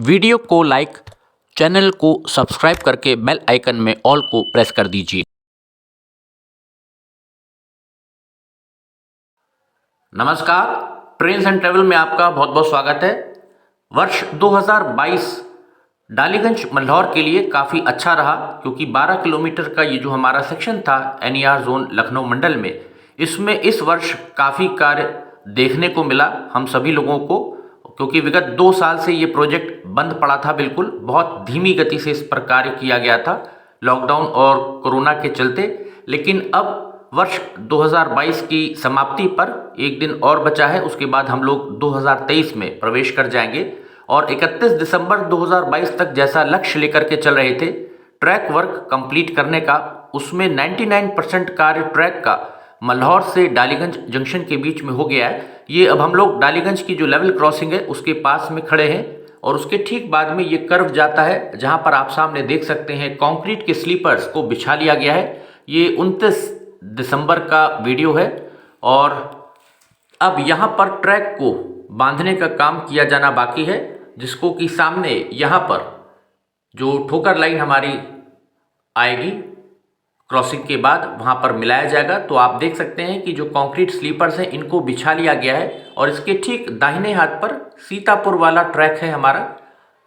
Video को like, channel को subscribe करके बेल आइकन में ऑल को प्रेस कर दीजिए। नमस्कार, ट्रेन्स एंड ट्रेवल में आपका बहुत बहुत स्वागत है। वर्ष 2022 डालीगंज मल्हौर के लिए काफ़ी अच्छा रहा, क्योंकि 12 किलोमीटर का ये जो हमारा सेक्शन था एनईआर जोन लखनऊ मंडल में, इसमें इस वर्ष काफ़ी कार्य देखने को मिला हम सभी लोगों को, क्योंकि विगत 2 साल से ये प्रोजेक्ट बंद पड़ा था। बिल्कुल बहुत धीमी गति से इस पर कार्य किया गया था लॉकडाउन और कोरोना के चलते। लेकिन अब वर्ष 2022 की समाप्ति पर एक दिन और बचा है, उसके बाद हम लोग 2023 में प्रवेश कर जाएंगे। और 31 दिसंबर 2022 तक जैसा लक्ष्य लेकर के चल रहे थे ट्रैक वर्क कंप्लीट करने का, उसमें 99% कार्य ट्रैक का मल्हौर से डालीगंज जंक्शन के बीच में हो गया है। ये अब हम लोग डालीगंज की जो लेवल क्रॉसिंग है उसके पास में खड़े हैं, और उसके ठीक बाद में ये कर्व जाता है, जहां पर आप सामने देख सकते हैं कंक्रीट के स्लीपर्स को बिछा लिया गया है। ये 29 दिसंबर का वीडियो है, और अब यहाँ पर ट्रैक को बांधने का काम किया जाना बाकी है, जिसको कि सामने यहाँ पर जो ठोकर लाइन हमारी आएगी क्रॉसिंग के बाद वहाँ पर मिलाया जाएगा। तो आप देख सकते हैं कि जो कंक्रीट स्लीपर्स हैं इनको बिछा लिया गया है, और इसके ठीक दाहिने हाथ पर सीतापुर वाला ट्रैक है हमारा,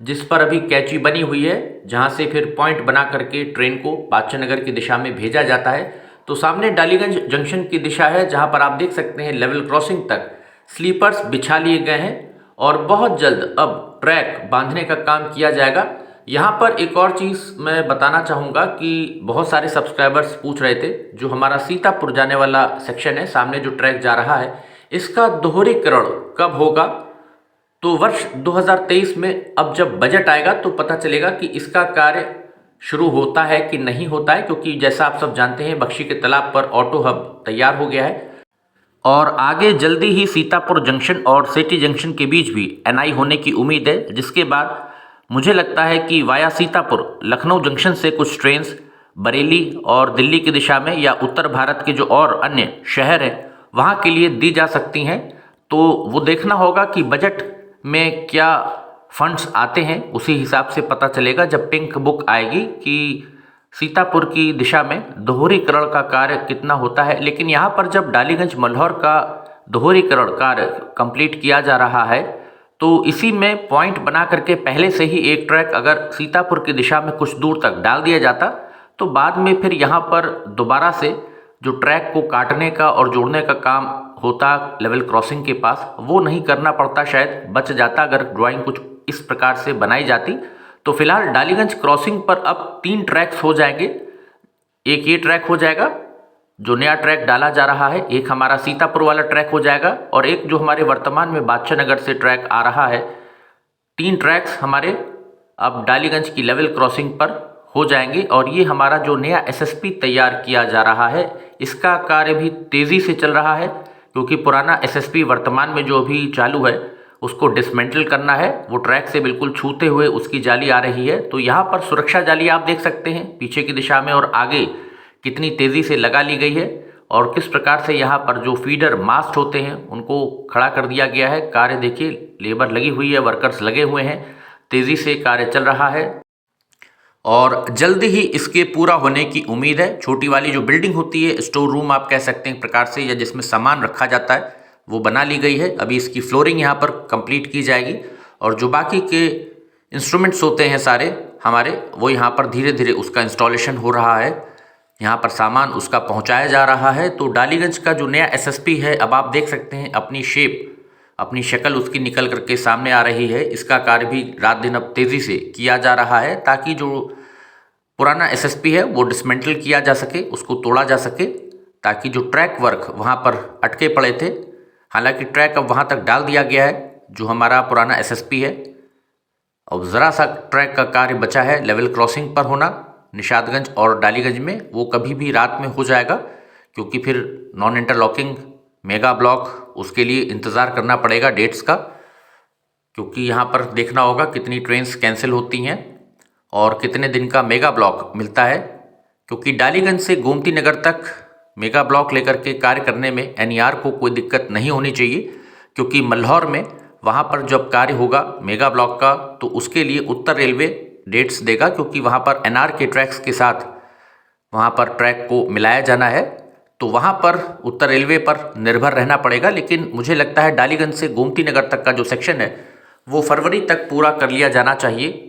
जिस पर अभी कैची बनी हुई है, जहाँ से फिर पॉइंट बना करके ट्रेन को बादशाह नगर की दिशा में भेजा जाता है। तो सामने डालीगंज जंक्शन की दिशा है, जहाँ पर आप देख सकते हैं लेवल क्रॉसिंग तक स्लीपर्स बिछा लिए गए हैं, और बहुत जल्द अब ट्रैक बांधने का काम किया जाएगा। यहाँ पर एक और चीज़ मैं बताना चाहूँगा कि बहुत सारे सब्सक्राइबर्स पूछ रहे थे, जो हमारा सीतापुर जाने वाला सेक्शन है, सामने जो ट्रैक जा रहा है, इसका दोहरीकरण कब होगा। तो वर्ष 2023 में अब जब बजट आएगा तो पता चलेगा कि इसका कार्य शुरू होता है कि नहीं होता है, क्योंकि जैसा आप सब जानते हैं बख्शी के तालाब पर ऑटो हब तैयार हो गया है, और आगे जल्दी ही सीतापुर जंक्शन और सिटी जंक्शन के बीच भी एनआई होने की उम्मीद है, जिसके बाद मुझे लगता है कि वाया सीतापुर लखनऊ जंक्शन से कुछ ट्रेन्स बरेली और दिल्ली की दिशा में, या उत्तर भारत के जो और अन्य शहर हैं वहाँ के लिए दी जा सकती हैं। तो वो देखना होगा कि बजट में क्या फंड्स आते हैं, उसी हिसाब से पता चलेगा जब पिंक बुक आएगी कि सीतापुर की दिशा में दोहरीकरण का कार्य कितना होता है। लेकिन यहाँ पर जब डालीगंज मल्हौर का दोहरीकरण कार्य कंप्लीट किया जा रहा है, तो इसी में पॉइंट बना करके पहले से ही एक ट्रैक अगर सीतापुर की दिशा में कुछ दूर तक डाल दिया जाता, तो बाद में फिर यहाँ पर दोबारा से जो ट्रैक को काटने का और जोड़ने का काम होता लेवल क्रॉसिंग के पास, वो नहीं करना पड़ता, शायद बच जाता अगर ड्राइंग कुछ इस प्रकार से बनाई जाती। तो फिलहाल डालीगंज क्रॉसिंग पर अब 3 ट्रैक्स हो जाएंगे। एक ये ट्रैक हो जाएगा जो नया ट्रैक डाला जा रहा है, एक हमारा सीतापुर वाला ट्रैक हो जाएगा, और एक जो हमारे वर्तमान में बादशाह नगर से ट्रैक आ रहा है। 3 ट्रैक्स हमारे अब डालीगंज की लेवल क्रॉसिंग पर हो जाएंगे। और ये हमारा जो नया एसएसपी तैयार किया जा रहा है, इसका कार्य भी तेज़ी से चल रहा है, क्योंकि पुराना एसएसपी वर्तमान में जो अभी चालू है उसको डिसमेंटल करना है। वो ट्रैक से बिल्कुल छूते हुए उसकी जाली आ रही है। तो यहाँ पर सुरक्षा जाली आप देख सकते हैं पीछे की दिशा में, और आगे कितनी तेज़ी से लगा ली गई है, और किस प्रकार से यहाँ पर जो फीडर मास्ट होते हैं उनको खड़ा कर दिया गया है। कार्य देखिए, लेबर लगी हुई है, वर्कर्स लगे हुए हैं, तेज़ी से कार्य चल रहा है, और जल्दी ही इसके पूरा होने की उम्मीद है। छोटी वाली जो बिल्डिंग होती है, स्टोर रूम आप कह सकते हैं एक प्रकार से, या जिसमें सामान रखा जाता है, वो बना ली गई है। अभी इसकी फ्लोरिंग यहाँ पर कंप्लीट की जाएगी, और जो बाकी के इंस्ट्रूमेंट्स होते हैं सारे हमारे, वो यहाँ पर धीरे धीरे उसका इंस्टॉलेशन हो रहा है, यहाँ पर सामान उसका पहुँचाया जा रहा है। तो डालीगंज का जो नया एसएसपी है, अब आप देख सकते हैं अपनी शेप, अपनी शक्ल उसकी निकल करके सामने आ रही है। इसका कार्य भी रात दिन अब तेज़ी से किया जा रहा है, ताकि जो पुराना एसएसपी है वो डिसमेंटल किया जा सके, उसको तोड़ा जा सके, ताकि जो ट्रैक वर्क वहाँ पर अटके पड़े थे, हालांकि ट्रैक अब वहाँ तक डाल दिया गया है जो हमारा पुराना एसएसपी है। अब ज़रा सा ट्रैक का कार्य बचा है लेवल क्रॉसिंग पर होना निशादगंज और डालीगंज में, वो कभी भी रात में हो जाएगा, क्योंकि फिर नॉन इंटरलॉकिंग मेगा ब्लॉक उसके लिए इंतज़ार करना पड़ेगा डेट्स का, क्योंकि यहाँ पर देखना होगा कितनी ट्रेन्स कैंसिल होती हैं और कितने दिन का मेगा ब्लॉक मिलता है। क्योंकि डालीगंज से गोमती नगर तक मेगा ब्लॉक लेकर के कार्य करने में एनईआर को कोई दिक्कत नहीं होनी चाहिए, क्योंकि मल्हौर में वहाँ पर जब कार्य होगा मेगा ब्लॉक का तो उसके लिए उत्तर रेलवे डेट्स देगा, क्योंकि वहाँ पर एनआर के ट्रैक्स के साथ वहाँ पर ट्रैक को मिलाया जाना है। तो वहाँ पर उत्तर रेलवे पर निर्भर रहना पड़ेगा। लेकिन मुझे लगता है डालीगंज से गोमती नगर तक का जो सेक्शन है वो फरवरी तक पूरा कर लिया जाना चाहिए,